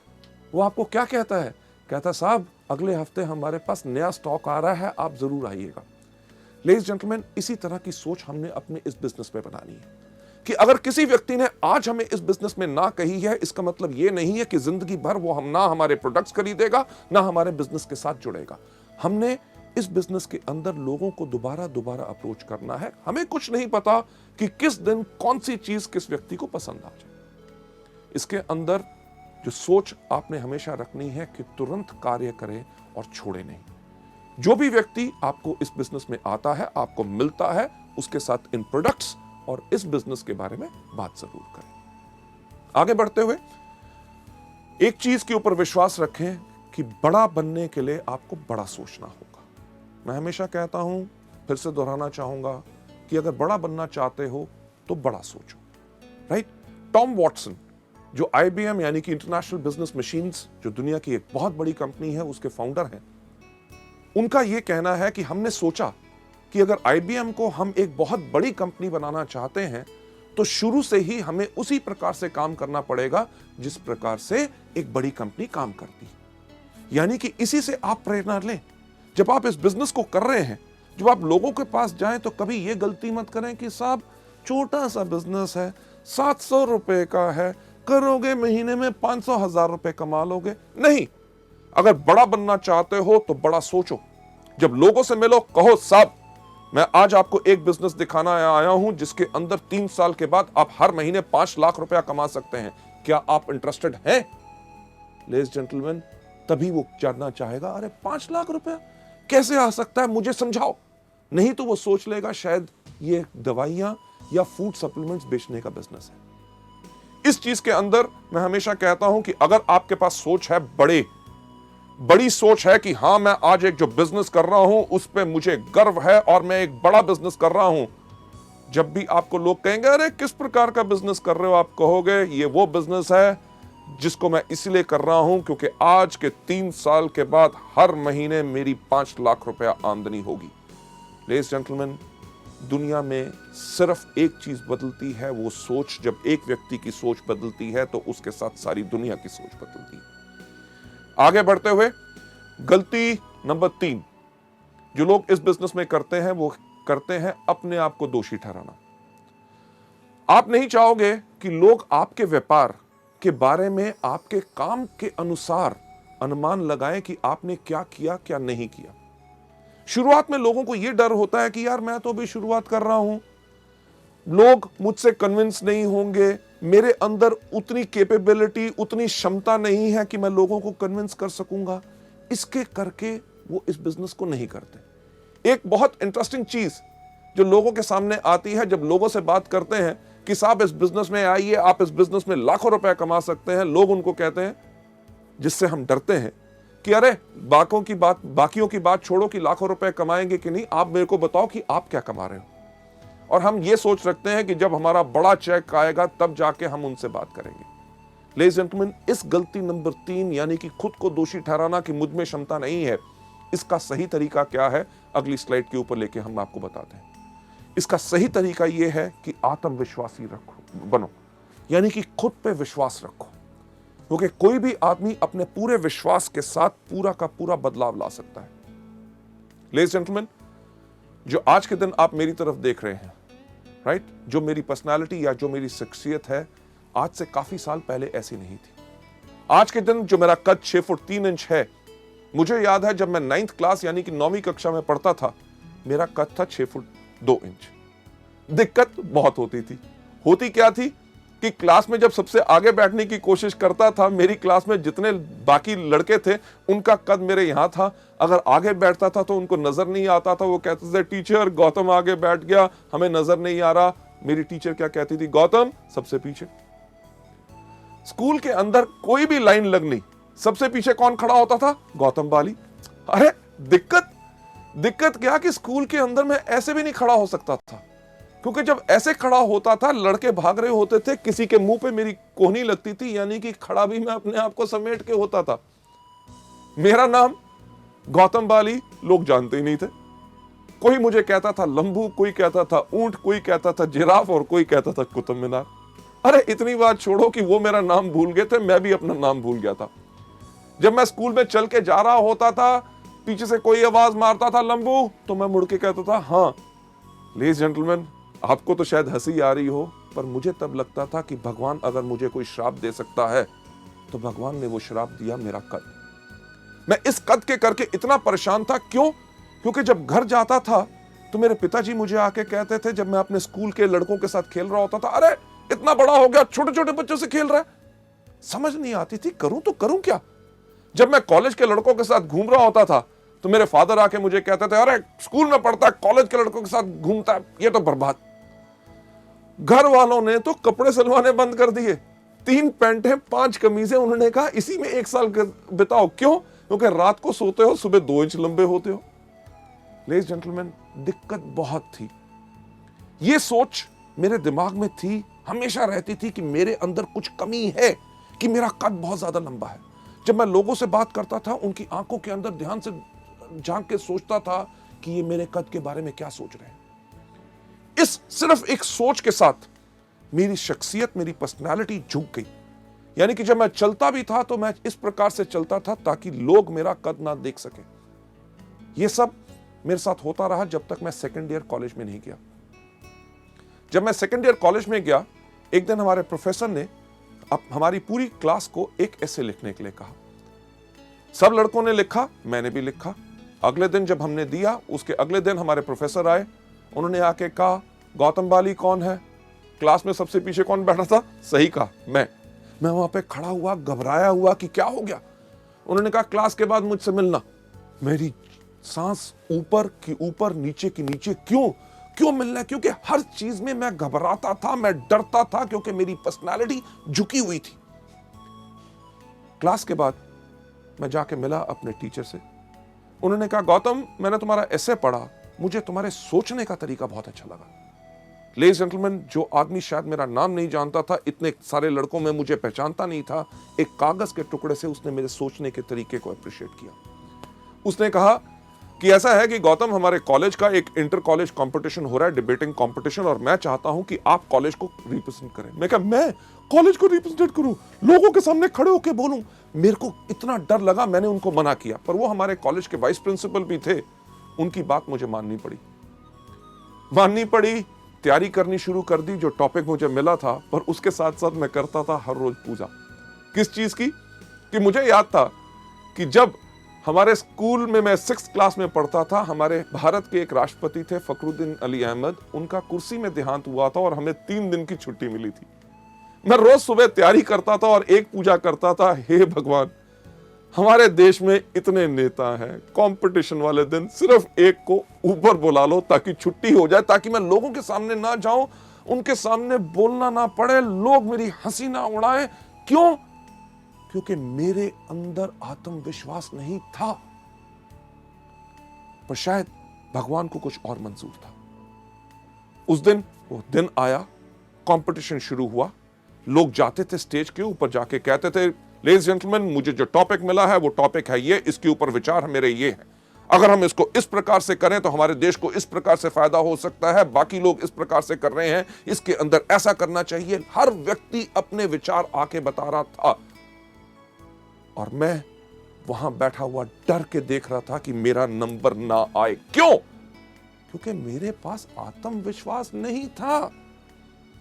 वो आपको क्या कहता है? कहता साहब अगले हफ्ते हमारे पास नया स्टॉक आ रहा है, आप जरूर आइएगा। लेडीज जेंटलमैन, इसी तरह की सोच हमने अपने इस बिजनेस में बनानी है कि अगर किसी व्यक्ति ने आज हमें इस बिजनेस में ना कही है, इसका मतलब ये नहीं है कि जिंदगी भर वो हम ना हमारे प्रोडक्ट्स खरीदेगा ना हमारे बिजनेस के साथ जुड़ेगा। हमने इस बिजनेस के अंदर लोगों को दोबारा दोबारा अप्रोच करना है। हमें कुछ नहीं पता कि किस दिन कौन सी चीज किस व्यक्ति को पसंद आ जाए। इसके अंदर जो सोच आपने हमेशा रखनी है कि तुरंत कार्य करें और छोड़े नहीं। जो भी व्यक्ति आपको इस बिजनेस में आता है, आपको मिलता है, उसके साथ इन प्रोडक्ट्स और इस बिजनेस के बारे में बात जरूर करें। आगे बढ़ते हुए एक चीज के ऊपर विश्वास रखें कि बड़ा बनने के लिए आपको बड़ा सोचना होगा। मैं हमेशा कहता हूं, फिर से दोहराना चाहूंगा कि अगर बड़ा बनना चाहते हो तो बड़ा सोचो, राइट? टॉम वॉटसन, जो IBM यानी कि इंटरनेशनल बिजनेस मशीन्स, जो दुनिया की एक बहुत बड़ी कंपनी है, उसके फाउंडर हैं, उनका यह कहना है कि हमने सोचा कि अगर IBM को हम एक बहुत बड़ी कंपनी बनाना चाहते हैं तो शुरू से ही हमें उसी प्रकार से काम करना पड़ेगा जिस प्रकार से एक बड़ी कंपनी काम करती है। यानी कि इसी से आप प्रेरणा लें। जब आप इस बिजनेस को कर रहे हैं, जब आप लोगों के पास जाएं तो कभी यह गलती मत करें कि साहब छोटा सा बिजनेस है, 700 रुपए का है, करोगे महीने में 500,000 रुपए कमा लोगे। नहीं, अगर बड़ा बनना चाहते हो तो बड़ा सोचो। जब लोगों से मिलो, कहो साहब मैं आज आपको एक बिजनेस दिखाना आया हूं जिसके अंदर 3 साल के बाद आप हर महीने 5 लाख रुपया कमा सकते हैं, क्या आप इंटरेस्टेड हैं? लेडीज जेंटलमैन, तभी वो जानना चाहेगा, अरे 5 लाख रुपया कैसे आ सकता है, मुझे समझाओ। नहीं तो वो सोच लेगा शायद ये दवाइयां या फूड सप्लीमेंट्स बेचने का बिजनेस है। इस चीज के अंदर मैं हमेशा कहता हूं कि अगर आपके पास सोच है, बड़ी सोच है कि हां मैं आज एक जो बिजनेस कर रहा हूं उस पे मुझे गर्व है और मैं एक बड़ा बिजनेस कर रहा हूं, जब भी आपको लोग कहेंगे अरे किस प्रकार का बिजनेस कर रहे हो, आप कहोगे ये वो बिजनेस है जिसको मैं इसलिए कर रहा हूं क्योंकि आज के 3 साल के बाद हर महीने मेरी 5 लाख रुपया आमदनी होगी। लेडीज जेंटलमैन, दुनिया में सिर्फ एक चीज बदलती है, वो सोच। जब एक व्यक्ति की सोच बदलती है तो उसके साथ सारी दुनिया की सोच बदलती है। आगे बढ़ते हुए गलती नंबर 3 जो लोग इस बिजनेस में करते हैं, वो करते हैं अपने आप को दोषी ठहराना। आप नहीं चाहोगे कि लोग आपके व्यापार के बारे में आपके काम के अनुसार अनुमान लगाएं कि आपने क्या किया क्या नहीं किया। शुरुआत में लोगों को यह डर होता है कि यार मैं तो अभी शुरुआत कर रहा हूं, लोग मुझसे कन्विंस नहीं होंगे, मेरे अंदर उतनी कैपेबिलिटी, उतनी क्षमता नहीं है कि मैं लोगों को कन्विंस कर सकूंगा। इसके करके वो इस बिजनेस को नहीं करते। एक बहुत इंटरेस्टिंग चीज जो लोगों के सामने आती है, जब लोगों से बात करते हैं कि साहब इस बिजनेस में आइए, आप इस बिजनेस में लाखों रुपए कमा सकते हैं, लोग उनको कहते हैं, जिससे हम डरते हैं कि अरे बाकियों की बात छोड़ो कि लाखों रुपए कमाएंगे कि नहीं, आप मेरे को बताओ कि आप क्या कमा रहे हो। और हम ये सोच रखते हैं कि जब हमारा बड़ा चेक आएगा तब जाके हम उनसे बात करेंगे। लेडीज एंड जेंटलमैन, इस गलती नंबर 3 यानी कि खुद को दोषी ठहराना कि मुझ में क्षमता नहीं है, इसका सही तरीका क्या है अगली स्लाइड के ऊपर लेके हम आपको बताते हैं। इसका सही तरीका यह है कि आत्मविश्वासी बनो, यानी कि खुद पे विश्वास रखो, क्योंकि कोई भी आदमी अपने पूरे विश्वास के साथ पूरा का पूरा बदलाव ला सकता है। लेडीज एंड जेंटलमैन, जो आज के दिन आप मेरी तरफ देख रहे हैं, राइट, जो मेरी पर्सनालिटी या जो मेरी शख्सियत है, आज से काफी साल पहले ऐसी नहीं थी। आज के दिन जो मेरा कद 6 फुट 3 इंच है, मुझे याद है जब मैं 9th क्लास यानी कि 9वीं कक्षा में पढ़ता था, मेरा कद था 6 फुट 2 इंच। दिक्कत बहुत होती थी। होती क्या थी कि क्लास में जब सबसे आगे बैठने की कोशिश करता था, मेरी क्लास में जितने बाकी लड़के थे उनका कद मेरे यहां था, अगर आगे बैठता था तो उनको नजर नहीं आता था। वो कहते थे टीचर गौतम आगे बैठ गया, हमें नजर नहीं आ रहा। मेरी टीचर क्या कहती थी, गौतम सबसे पीछे। स्कूल के अंदर कोई भी लाइन लगनी, सबसे पीछे कौन खड़ा होता था, गौतम बाली। अरे दिक्कत क्या कि स्कूल के अंदर मैं ऐसे भी नहीं खड़ा हो सकता था, क्योंकि जब ऐसे खड़ा होता था लड़के भाग रहे होते थे, किसी के मुंह पे मेरी कोहनी लगती थी, यानी कि खड़ा भी मैं अपने आप को समेट के होता था। मेरा नाम गौतम बाली लोग जानते ही नहीं थे। कोई मुझे कहता था लंबू, कोई कहता था ऊंट, कोई कहता था जिराफ और कोई कहता था कुतुब मीनार। अरे इतनी बात छोड़ो कि वो मेरा नाम भूल गए थे, मैं भी अपना नाम भूल गया था। जब मैं स्कूल में चल के जा रहा होता था, पीछे से कोई आवाज मारता था लंबू, तो मैं मुड़ के कहता था हाँ। लेडीज जेंटलमैन, आपको तो शायद हंसी आ रही हो, पर मुझे तब लगता था कि भगवान अगर मुझे कोई श्राप दे सकता है तो भगवान ने वो श्राप दिया मेरा कद। मैं इस कद के करके इतना परेशान था। क्यों? क्योंकि जब घर जाता था तो मेरे पिताजी मुझे आके कहते थे, जब मैं अपने स्कूल के लड़कों के साथ खेल रहा होता था, अरे इतना बड़ा हो गया, छोटे छोटे बच्चों से खेल रहा है। समझ नहीं आती थी करूं तो करूं क्या। जब मैं कॉलेज के लड़कों के साथ घूम रहा होता था तो मेरे फादर आके मुझे कहते थे, अरे स्कूल में पढ़ता है, कॉलेज के लड़कों के साथ घूमता है, ये तो बर्बाद। घर वालों ने तो कपड़े सिलवाने बंद कर दिए। 3 पैंटें 5 कमीजें, उन्होंने कहा इसी में 1 साल बिताओ। क्यों? क्योंकि रात को सोते हो, सुबह 2 इंच लंबे होते हो। लेडीज जेंटलमैन, दिक्कत बहुत थी। ये सोच मेरे दिमाग में थी, हमेशा रहती थी कि मेरे अंदर कुछ कमी है, कि मेरा कद बहुत ज्यादा लंबा है। जब मैं लोगों से बात करता था, उनकी आंखों के अंदर ध्यान से झांक के सोचता था कि ये मेरे कद के बारे में क्या सोच रहे हैं। इस सिर्फ एक सोच के साथ मेरी शख्सियत, मेरी पर्सनालिटी झुक गई। यानी कि जब मैं चलता भी था तो मैं इस प्रकार से चलता था ताकि लोग मेरा कद ना देख सके। यह सब मेरे साथ होता रहा जब तक मैं सेकेंड ईयर कॉलेज में नहीं गया। जब मैं सेकेंड ईयर कॉलेज में गया, एक दिन हमारे प्रोफेसर ने हमारी पूरी क्लास को एक एसे लिखने के लिए कहा। सब लड़कों ने लिखा, मैंने भी लिखा। अगले दिन जब हमने दिया, उसके अगले दिन हमारे प्रोफेसर आए। उन्होंने आके कहा, गौतम बाली कौन है? क्लास में सबसे पीछे कौन बैठा था? सही कहा, मैं वहां पे खड़ा हुआ, घबराया हुआ कि क्या हो गया। उन्होंने कहा, क्लास के बाद मुझसे मिलना। मेरी सांस ऊपर की ऊपर, नीचे की नीचे। क्यों मिलना? क्योंकि हर चीज में मैं घबराता था, मैं डरता था, क्योंकि मेरी पर्सनालिटी झुकी हुई थी। क्लास के बाद मैं जाके मिला अपने टीचर से। उन्होंने कहा, गौतम, मैंने तुम्हारा एसे पढ़ा, मुझे तुम्हारे सोचने का तरीका बहुत अच्छा लगा। लेडीज जेंटलमैन, जो आदमी शायद मेरा नाम नहीं जानता था, इतने सारे लड़कों में मुझे पहचानता नहीं था, एक कागज के टुकड़े से उसने मेरे सोचने के तरीके को अप्रिशिएट किया। उसने कहा कि ऐसा है कि गौतम, हमारे कॉलेज का एक इंटर कॉलेज कंपटीशन हो रहा है, डिबेटिंग कंपटीशन, और मैं चाहता हूं कि आप कॉलेज को रिप्रेजेंट करें। मैं कहा, मैं कॉलेज को रिप्रेजेंट करूं, लोगों के सामने खड़े होकर बोलूं? मेरे को इतना डर लगा, मैंने उनको मना किया। पर वो हमारे कॉलेज के वाइस प्रिंसिपल भी थे, उनकी बात मुझे माननी पड़ी। तैयारी करनी शुरू कर दी। जो टॉपिक मुझे मिला था, पर उसके साथ साथ मैं करता था हर रोज पूजा। किस चीज की? कि मुझे याद था कि जब हमारे स्कूल में मैं 6th क्लास में पढ़ता था, हमारे भारत के एक राष्ट्रपति थे फखरुद्दीन अली अहमद, उनका कुर्सी में देहांत हुआ था और हमें 3 दिन की छुट्टी मिली थी। मैं रोज सुबह तैयारी करता था और एक पूजा करता था, हे भगवान, हमारे देश में इतने नेता हैं, कंपटीशन वाले दिन सिर्फ एक को ऊपर बुला लो ताकि छुट्टी हो जाए, ताकि मैं लोगों के सामने ना जाऊं, उनके सामने बोलना ना पड़े, लोग मेरी हंसी ना उड़ाएं। क्यों? क्योंकि मेरे अंदर आत्मविश्वास नहीं था। पर शायद भगवान को कुछ और मंजूर था। उस दिन वो दिन आया, कंपटीशन शुरू हुआ। लोग जाते थे स्टेज के ऊपर, जाके कहते थे, लेडीज जेंटलमैन, मुझे जो टॉपिक मिला है वो टॉपिक है ये, इसके ऊपर विचार मेरे ये है। अगर हम इसको इस प्रकार से करें तो हमारे देश को इस प्रकार से फायदा हो सकता है, बाकी लोग इस प्रकार से कर रहे हैं, इसके अंदर ऐसा करना चाहिए। हर व्यक्ति अपने विचार आके बता रहा था और मैं वहां बैठा हुआ डर के देख रहा था कि मेरा नंबर ना आए। क्यों? क्योंकि मेरे पास आत्मविश्वास नहीं था।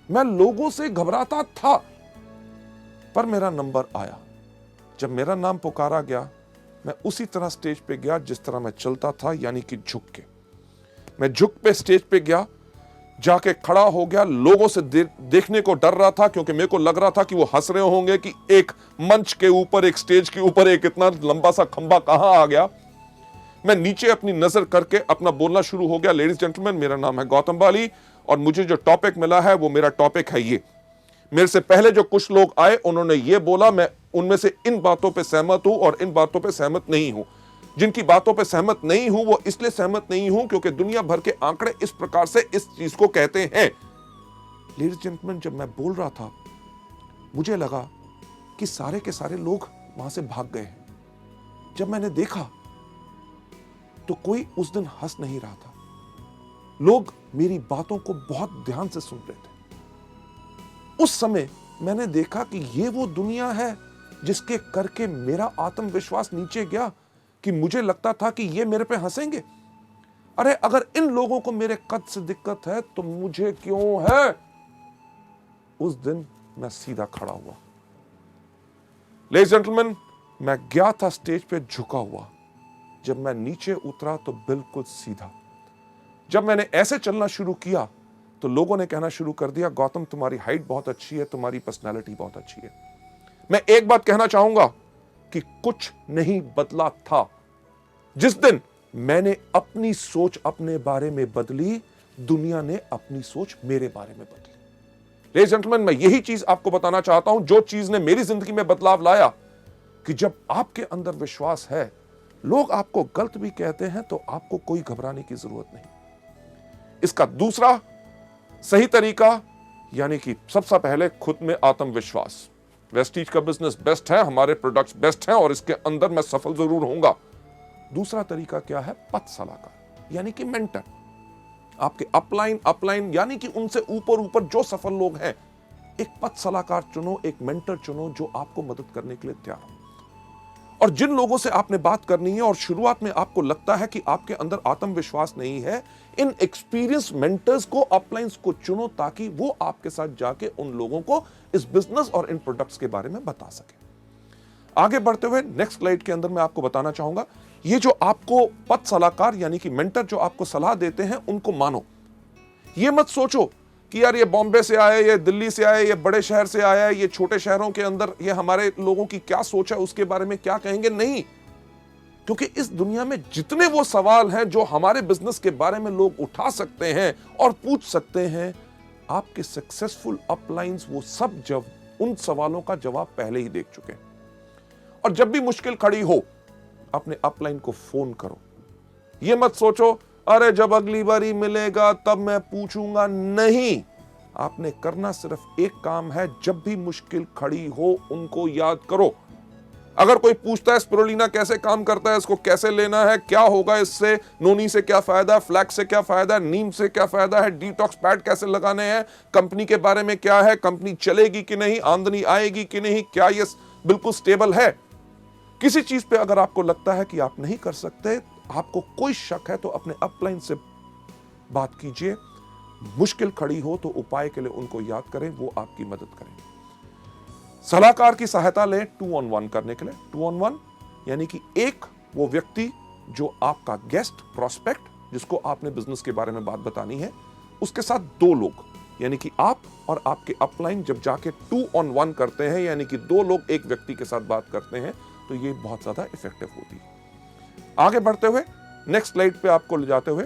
मैं लोगों से घबराता था। पर मेरा नंबर आया। जब मेरा नाम पुकारा गया, मैं उसी तरह स्टेज पे गया जिस तरह मैं चलता था, यानी कि झुक के। मैं झुक पे स्टेज पे गया, जाके खड़ा हो गया। लोगों से देखने को डर रहा था, क्योंकि मेरे को लग रहा था कि वो हंस रहे होंगे कि एक मंच के ऊपर, एक स्टेज के ऊपर एक इतना लंबा सा खंबा कहां आ गया। मैं नीचे अपनी नजर करके अपना बोलना शुरू हो गया, लेडीज जेंटलमैन, मेरा नाम है गौतम बाली और मुझे जो टॉपिक मिला है वो मेरा टॉपिक है ये। मेरे से पहले जो कुछ लोग आए, उन्होंने ये बोला, मैं उनमें से इन बातों पे सहमत हूं और इन बातों पे सहमत नहीं हूं। जिनकी बातों पे सहमत नहीं हूं, वो इसलिए सहमत नहीं हूं क्योंकि दुनिया भर के आंकड़े इस प्रकार से इस चीज को कहते हैं। लेडीज जेंटलमैन, जब मैं बोल रहा था, मुझे लगा कि सारे के सारे लोग वहां से भाग गए हैं। जब मैंने देखा तो कोई उस दिन हंस नहीं रहा था। लोग मेरी बातों को बहुत ध्यान से सुन रहे थे। उस समय मैंने देखा कि ये वो दुनिया है जिसके करके मेरा आत्मविश्वास नीचे गया, कि मुझे लगता था कि ये मेरे पे हंसेंगे। अरे अगर इन लोगों को मेरे कद से दिक्कत है तो मुझे क्यों है? उस दिन मैं सीधा खड़ा हुआ। लेडीज जेंटलमैन, मैं गया था स्टेज पे झुका हुआ। जब मैं नीचे उतरा तो बिल्कुल सीधा। जब मैंने ऐसे चलना शुरू किया तो लोगों ने कहना शुरू कर दिया, गौतम, तुम्हारी हाइट बहुत अच्छी है, तुम्हारी पर्सनालिटी बहुत अच्छी है। मैं एक बात कहना चाहूंगा कि कुछ नहीं बदला था। जिस दिन मैंने अपनी सोच अपने बारे में बदली, दुनिया ने अपनी सोच मेरे बारे में बदली। लेडीज एंड जेंटलमैन, मैं यही चीज आपको बताना चाहता हूं, जो चीज ने मेरी जिंदगी में बदलाव लाया, कि जब आपके अंदर विश्वास है, लोग आपको गलत भी कहते हैं तो आपको कोई घबराने की जरूरत नहीं। इसका दूसरा सही तरीका, यानी कि सबसे पहले खुद में आत्मविश्वास। वेस्टीज का बिजनेस बेस्ट है, हमारे प्रोडक्ट्स बेस्ट हैं और इसके अंदर मैं सफल जरूर होऊंगा। दूसरा तरीका क्या है? पथ सलाहकार, यानी कि मेंटर। आपके अपलाइन यानी कि उनसे ऊपर जो सफल लोग हैं, एक पथ सलाहकार चुनो, एक मेंटर चुनो जो आपको मदद करने के लिए तैयार हो। और जिन लोगों से आपने बात करनी है और शुरुआत में आपको लगता है कि आपके अंदर आत्मविश्वास नहीं है, इन एक्सपीरियंस मेंटर्स को, अपलाइंस को चुनो, ताकि वो आपके साथ जाके उन लोगों को इस बिजनेस और इन प्रोडक्ट्स के बारे में बता सके। आगे बढ़ते हुए नेक्स्ट स्लाइड के अंदर मैं आपको बताना चाहूंगा, ये जो आपको पथ सलाहकार यानी कि मेंटर जो आपको सलाह देते हैं, उनको मानो। ये मत सोचो कि यार ये बॉम्बे से आए, ये दिल्ली से आए, ये बड़े शहर से आया है, ये छोटे शहरों के अंदर ये हमारे लोगों की क्या सोच है, उसके बारे में क्या कहेंगे। नहीं, क्योंकि इस दुनिया में जितने वो सवाल हैं जो हमारे बिजनेस के बारे में लोग उठा सकते हैं और पूछ सकते हैं, आपके सक्सेसफुल अपलाइंस वो सब जब उन सवालों का जवाब पहले ही देख चुके हैं। और जब भी मुश्किल खड़ी हो, अपने अपलाइन को फोन करो। ये मत सोचो अरे जब अगली बारी मिलेगा तब मैं पूछूंगा। नहीं, आपने करना सिर्फ एक काम है, जब भी मुश्किल खड़ी हो उनको याद करो। अगर कोई पूछता है स्पिरुलिना कैसे काम करता है, इसको कैसे लेना है, क्या होगा इससे, नोनी से क्या फायदा है, फ्लैक्स से क्या फायदा है, नीम से क्या फायदा है, डिटॉक्स पैड कैसे लगाने हैं, कंपनी के बारे में क्या है, कंपनी चलेगी कि नहीं, आमदनी आएगी कि नहीं, क्या ये बिल्कुल स्टेबल है, किसी चीज पे अगर आपको लगता है कि आप नहीं कर सकते, आपको कोई शक है, तो अपने अपलाइन से बात कीजिए। मुश्किल खड़ी हो तो उपाय के लिए उनको याद करें, वो आपकी मदद करेंगे। सलाहकार की सहायता लें 2-on-1 करने के लिए। 2-on-1 यानी कि एक वो व्यक्ति जो आपका गेस्ट प्रोस्पेक्ट, जिसको आपने बिजनेस के बारे में बात बतानी है, उसके साथ 2 लोग, यानी कि आप और आपके अपलाइन जब जाके 2-on-1 करते हैं, यानी कि 2 लोग एक व्यक्ति के साथ बात करते हैं, तो ये बहुत ज्यादा इफेक्टिव होती है। आगे बढ़ते हुए नेक्स्ट स्लाइड पे आपको ले जाते हुए,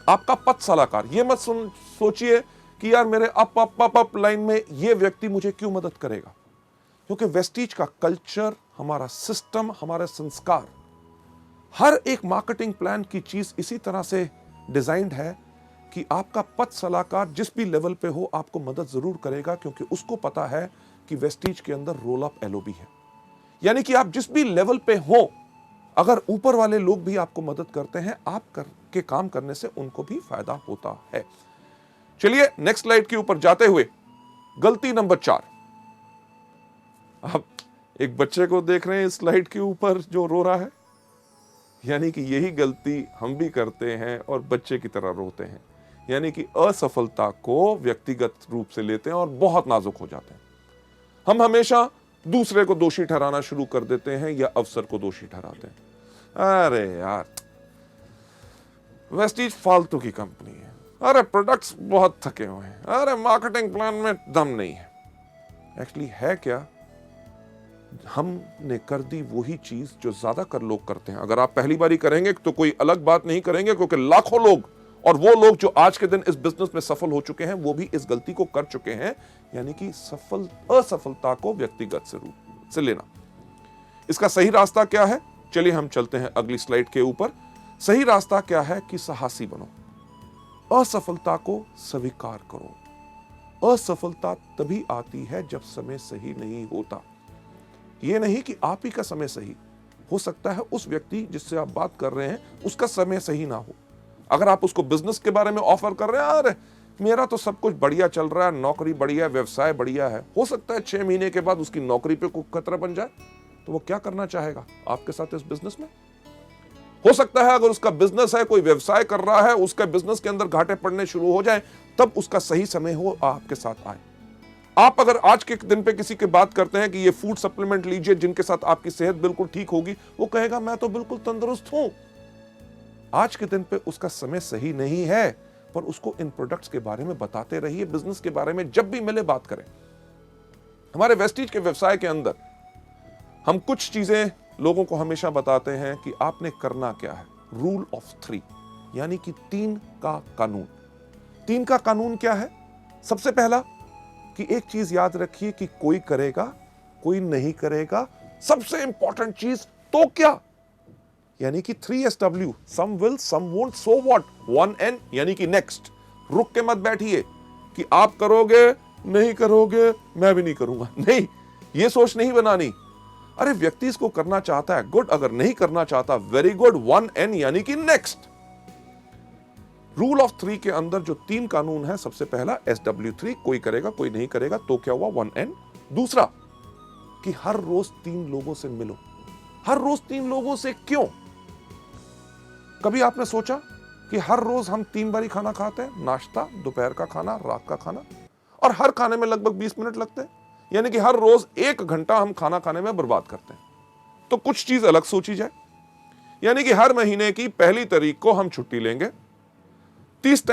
आपका पथ सलाहकार। ये मत सोचिए कि यार मेरे अप लाइन में ये व्यक्ति मुझे क्यों मदद करेगा, क्योंकि वेस्टीज का कल्चर, हमारा सिस्टम, हमारे संस्कार, हर एक मार्केटिंग प्लान की चीज इसी तरह से डिजाइंड है कि आपका पथ सलाहकार जिस भी लेवल पे हो आपको मदद जरूर करेगा, क्योंकि उसको पता है कि वेस्टीज के अंदर रोल अप एलओबी है। यानी कि आप जिस भी लेवल पे हो, अगर ऊपर वाले लोग भी आपको मदद करते हैं, आप के काम करने से उनको भी फायदा होता है। चलिए नेक्स्ट स्लाइड के ऊपर जाते हुए, गलती नंबर 4। आप एक बच्चे को देख रहे हैं इस स्लाइड के ऊपर जो रो रहा है, यानी कि यही गलती हम भी करते हैं और बच्चे की तरह रोते हैं, यानी कि असफलता को व्यक्तिगत रूप से लेते हैं और बहुत नाजुक हो जाते हैं। हम हमेशा दूसरे को दोषी ठहराना शुरू कर देते हैं या अवसर को दोषी ठहराते हैं। अरे यार वेस्टीज फालतू की कंपनी है, अरे प्रोडक्ट्स बहुत थके हुए हैं, अरे मार्केटिंग प्लान में दम नहीं है। एक्चुअली है क्या, हमने कर दी वही चीज जो ज्यादातर लोग करते हैं। अगर आप पहली बारी करेंगे तो कोई अलग बात नहीं करेंगे, क्योंकि लाखों लोग, और वो लोग जो आज के दिन इस बिजनेस में सफल हो चुके हैं, वो भी इस गलती को कर चुके हैं, यानी कि असफलता को व्यक्तिगत रूप से लेना। इसका सही रास्ता क्या है? चलिए हम चलते हैं अगली स्लाइड के ऊपर। सही रास्ता क्या है कि साहसी बनो, असफलता को स्वीकार करो। असफलता तभी आती है जब समय सही नहीं होता। यह नहीं कि आप ही का समय सही हो सकता है, उस व्यक्ति जिससे आप बात कर रहे हैं उसका समय सही ना हो। अगर आप उसको बिजनेस के बारे में ऑफर कर रहे हैं, अरे मेरा तो सब कुछ बढ़िया चल रहा है, नौकरी बढ़िया है, व्यवसाय बढ़िया है, हो सकता है 6 महीने के बाद उसकी नौकरी पे कोई खतरा बन जाए, तो वो क्या करना चाहेगा आपके साथ इस बिजनेस में? हो सकता है अगर उसका बिजनेस है, कोई व्यवसाय कर रहा है, उसका बिजनेस के अंदर घाटे पड़ने शुरू हो जाए, तब उसका सही समय हो आपके साथ आए। आप अगर आज के दिन पे किसी की बात करते हैं कि ये फूड सप्लीमेंट लीजिए जिनके साथ आपकी सेहत बिल्कुल ठीक होगी, वो कहेगा मैं तो बिल्कुल तंदुरुस्त हूं। आज के दिन पे उसका समय सही नहीं है, पर उसको इन प्रोडक्ट्स के बारे में बताते रहिए, बिजनेस के बारे में जब भी मिले बात करें। हमारे वेस्टीज के व्यवसाय के अंदर हम कुछ चीजें लोगों को हमेशा बताते हैं कि आपने करना क्या है। रूल ऑफ 3 यानी कि 3 का कानून। 3 का कानून क्या है? सबसे पहला कि एक चीज याद रखिए कि कोई करेगा, कोई नहीं करेगा। सबसे इंपॉर्टेंट चीज तो क्या, यानी कि 3SW, some will some won't so what. 1N यानी कि नेक्स्ट। रुक के मत बैठिए कि आप करोगे नहीं करोगे मैं भी नहीं करूंगा, नहीं, ये सोच नहीं बनानी। अरे व्यक्ति इसको करना चाहता है, गुड, अगर नहीं करना चाहता, वेरी गुड। 1N यानी कि नेक्स्ट। रूल ऑफ 3 के अंदर जो 3 कानून है, सबसे पहला SW3, कोई करेगा कोई नहीं करेगा तो क्या हुआ, 1N। दूसरा कि हर रोज 3 लोगों से मिलो। हर रोज 3 लोगों से क्यों? कभी आपने सोचा कि हर रोज हम 3 बारी खाना खाते हैं, नाश्ता, दोपहर का खाना, रात का खाना, और हर खाने में लगभग 20 मिनट लगते हैं, यानी कि हर रोज 1 घंटा हम खाना खाने में बर्बाद करते हैं। तो कुछ चीज अलग सोची जाए, यानी कि हर महीने की 1 तारीख को हम छुट्टी लेंगे, 30